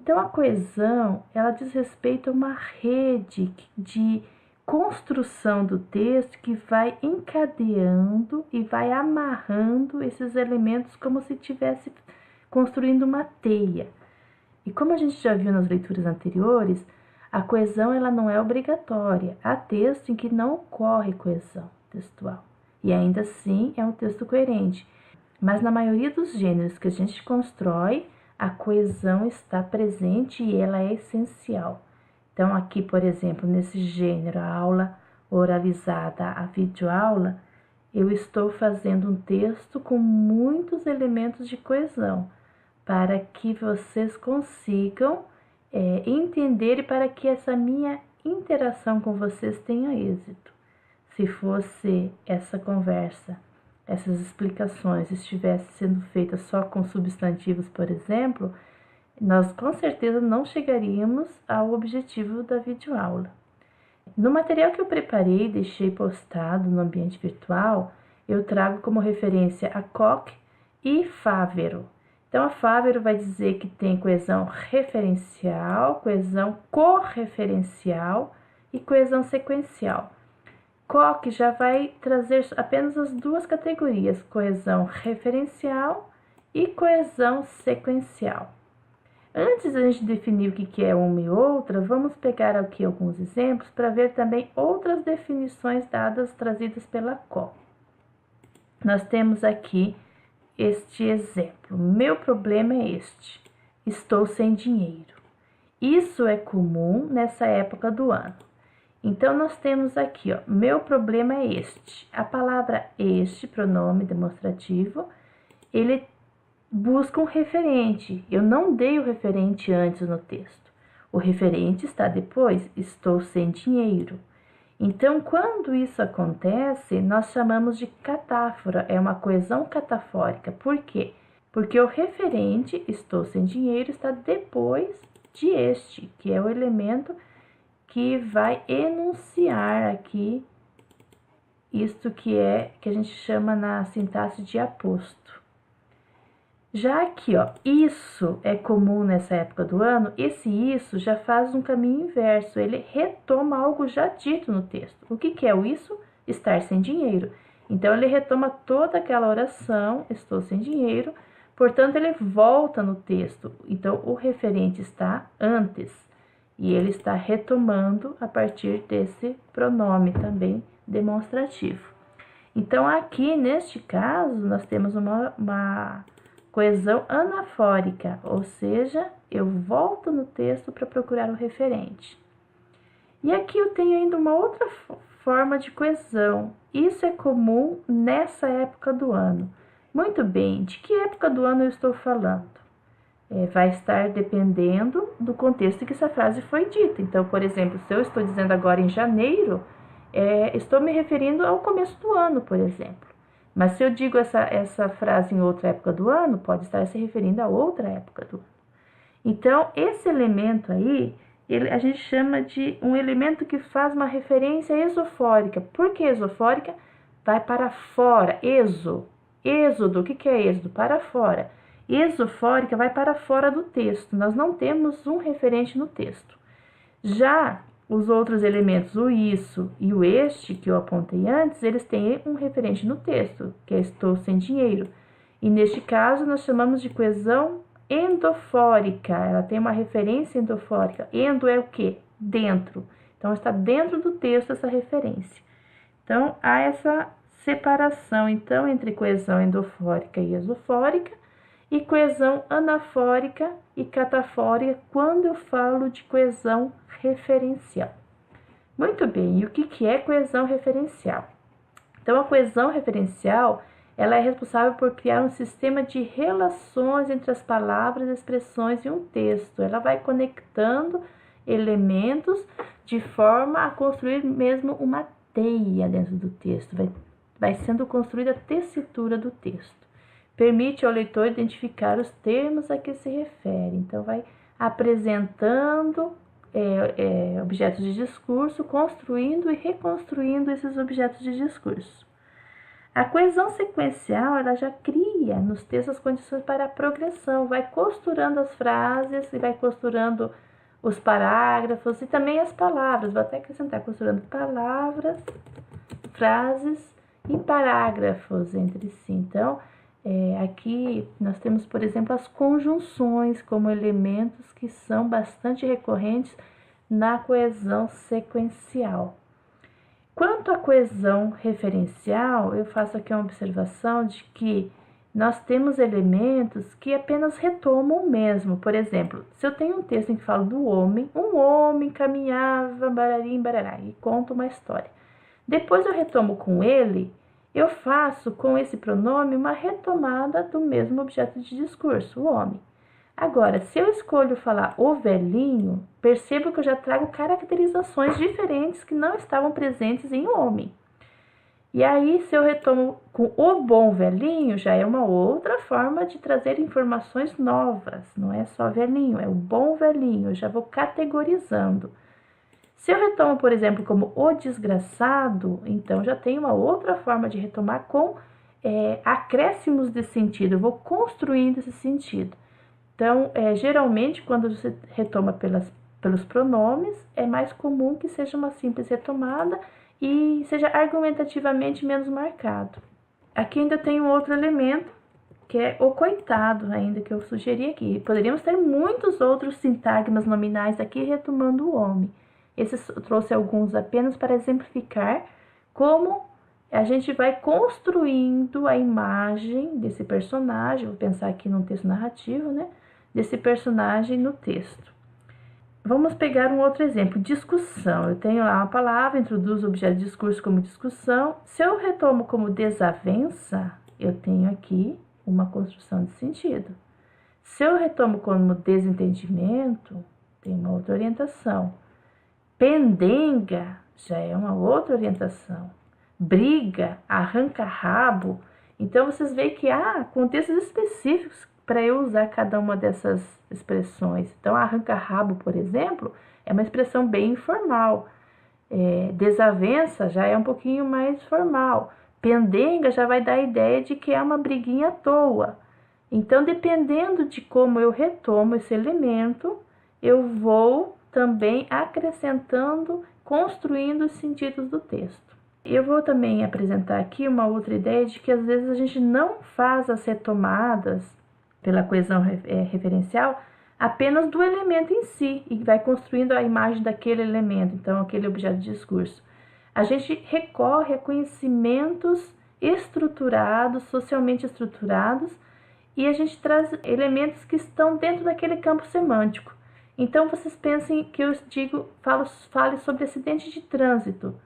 Então, a coesão, ela diz respeito a uma rede de construção do texto que vai encadeando e vai amarrando esses elementos como se estivesse construindo uma teia. E como a gente já viu nas leituras anteriores, a coesão ela não é obrigatória. Há texto em que não ocorre coesão textual. E ainda assim é um texto coerente. Mas na maioria dos gêneros que a gente constrói, a coesão está presente e ela é essencial. Então, aqui, por exemplo, nesse gênero, a aula oralizada, a videoaula, eu estou fazendo um texto com muitos elementos de coesão, para que vocês consigam entender e para que essa minha interação com vocês tenha êxito. Se fosse essa conversa, essas explicações estivessem sendo feitas só com substantivos, por exemplo, nós com certeza não chegaríamos ao objetivo da videoaula. No material que eu preparei e deixei postado no ambiente virtual, eu trago como referência a Koch e Fávero. Então, a Fávero vai dizer que tem coesão referencial, coesão correferencial e coesão sequencial. Koch já vai trazer apenas as duas categorias, coesão referencial e coesão sequencial. Antes de a gente definir o que é uma e outra, vamos pegar aqui alguns exemplos para ver também outras definições dadas, trazidas pela Koch. Nós temos aqui este exemplo. Meu problema é este. Estou sem dinheiro. Isso é comum nessa época do ano. Então, nós temos aqui, ó, meu problema é este. A palavra este, pronome demonstrativo, ele busca um referente. Eu não dei o referente antes no texto. O referente está depois, estou sem dinheiro. Então, quando isso acontece, nós chamamos de catáfora, é uma coesão catafórica. Por quê? Porque o referente, estou sem dinheiro, está depois de este, que é o elemento que vai enunciar aqui isto que a gente chama na sintaxe de aposto. Já aqui, ó, isso é comum nessa época do ano, esse isso já faz um caminho inverso, ele retoma algo já dito no texto. O que é o isso? Estar sem dinheiro. Então, ele retoma toda aquela oração, estou sem dinheiro, portanto, ele volta no texto. Então, o referente está antes e ele está retomando a partir desse pronome também demonstrativo. Então, aqui, neste caso, nós temos uma coesão anafórica, ou seja, eu volto no texto para procurar o referente. E aqui eu tenho ainda uma outra forma de coesão. Isso é comum nessa época do ano. Muito bem, de que época do ano eu estou falando? Vai estar dependendo do contexto que essa frase foi dita. Então, por exemplo, se eu estou dizendo agora em janeiro, estou me referindo ao começo do ano, por exemplo. Mas se eu digo essa frase em outra época do ano, pode estar se referindo a outra época do ano. Então, esse elemento aí, a gente chama de um elemento que faz uma referência exofórica. Por que exofórica? Vai para fora, êxodo, o que é êxodo? Para fora. Exofórica vai para fora do texto, nós não temos um referente no texto. Já os outros elementos, o isso e o este, que eu apontei antes, eles têm um referente no texto, que é estou sem dinheiro. E neste caso, nós chamamos de coesão endofórica, ela tem uma referência endofórica. Endo é o quê? Dentro. Então, está dentro do texto essa referência. Então, há essa separação, então, entre coesão endofórica e exofórica, e coesão anafórica e catafórica, quando eu falo de coesão referencial. Muito bem, e o que é coesão referencial? Então, a coesão referencial, ela é responsável por criar um sistema de relações entre as palavras, expressões e um texto. Ela vai conectando elementos de forma a construir mesmo uma teia dentro do texto. Vai sendo construída a tessitura do texto. Permite ao leitor identificar os termos a que se refere. Então, vai apresentando objetos de discurso, construindo e reconstruindo esses objetos de discurso. A coesão sequencial, ela já cria nos textos as condições para a progressão, vai costurando as frases e vai costurando os parágrafos e também as palavras. Vou até acrescentar, costurando palavras, frases e parágrafos entre si. Então, aqui nós temos, por exemplo, as conjunções como elementos que são bastante recorrentes na coesão sequencial. Quanto à coesão referencial, eu faço aqui uma observação de que nós temos elementos que apenas retomam o mesmo. Por exemplo, se eu tenho um texto em que falo do homem, um homem caminhava, bararim, barará, e conta uma história. Depois eu retomo com ele, eu faço com esse pronome uma retomada do mesmo objeto de discurso, o homem. Agora, se eu escolho falar o velhinho, percebo que eu já trago caracterizações diferentes que não estavam presentes em o homem. E aí, se eu retomo com o bom velhinho, já é uma outra forma de trazer informações novas. Não é só velhinho, é o bom velhinho, eu já vou categorizando. Se eu retomo, por exemplo, como o desgraçado, então já tem uma outra forma de retomar com acréscimos de sentido, eu vou construindo esse sentido. Então, geralmente, quando você retoma pelos pronomes, é mais comum que seja uma simples retomada e seja argumentativamente menos marcado. Aqui ainda tem um outro elemento, que é o coitado, ainda que eu sugeri aqui. Poderíamos ter muitos outros sintagmas nominais aqui retomando o homem. Esses eu trouxe alguns apenas para exemplificar como a gente vai construindo a imagem desse personagem. Vou pensar aqui num texto narrativo, né? Desse personagem no texto. Vamos pegar um outro exemplo, discussão. Eu tenho lá uma palavra, introduzo o objeto de discurso como discussão. Se eu retomo como desavença, eu tenho aqui uma construção de sentido. Se eu retomo como desentendimento, tem uma outra orientação. Pendenga já é uma outra orientação. Briga, arranca-rabo. Então, vocês veem que há contextos específicos para eu usar cada uma dessas expressões. Então, arranca-rabo, por exemplo, é uma expressão bem informal. Desavença já é um pouquinho mais formal. Pendenga já vai dar a ideia de que é uma briguinha à toa. Então, dependendo de como eu retomo esse elemento, eu vou também acrescentando, construindo os sentidos do texto. Eu vou também apresentar aqui uma outra ideia de que às vezes a gente não faz as retomadas pela coesão referencial apenas do elemento em si e vai construindo a imagem daquele elemento, então aquele objeto de discurso. A gente recorre a conhecimentos estruturados, socialmente estruturados, e a gente traz elementos que estão dentro daquele campo semântico. Então, vocês pensem que eu fale sobre acidente de trânsito.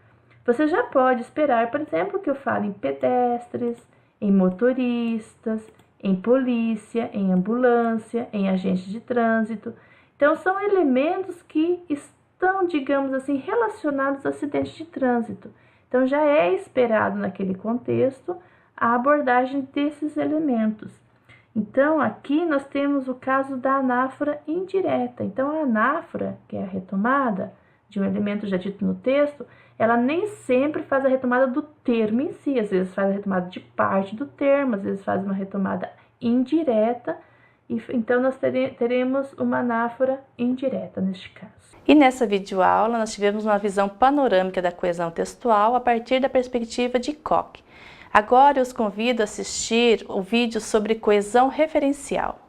Você já pode esperar, por exemplo, que eu fale em pedestres, em motoristas, em polícia, em ambulância, em agentes de trânsito. Então, são elementos que estão, digamos assim, relacionados a acidentes de trânsito. Então, já é esperado naquele contexto a abordagem desses elementos. Então, aqui nós temos o caso da anáfora indireta. Então, a anáfora, que é a retomada de um elemento já dito no texto, ela nem sempre faz a retomada do termo em si. Às vezes faz a retomada de parte do termo, às vezes faz uma retomada indireta. Então, nós teremos uma anáfora indireta neste caso. E nessa videoaula, nós tivemos uma visão panorâmica da coesão textual a partir da perspectiva de Koch. Agora eu os convido a assistir o vídeo sobre coesão referencial.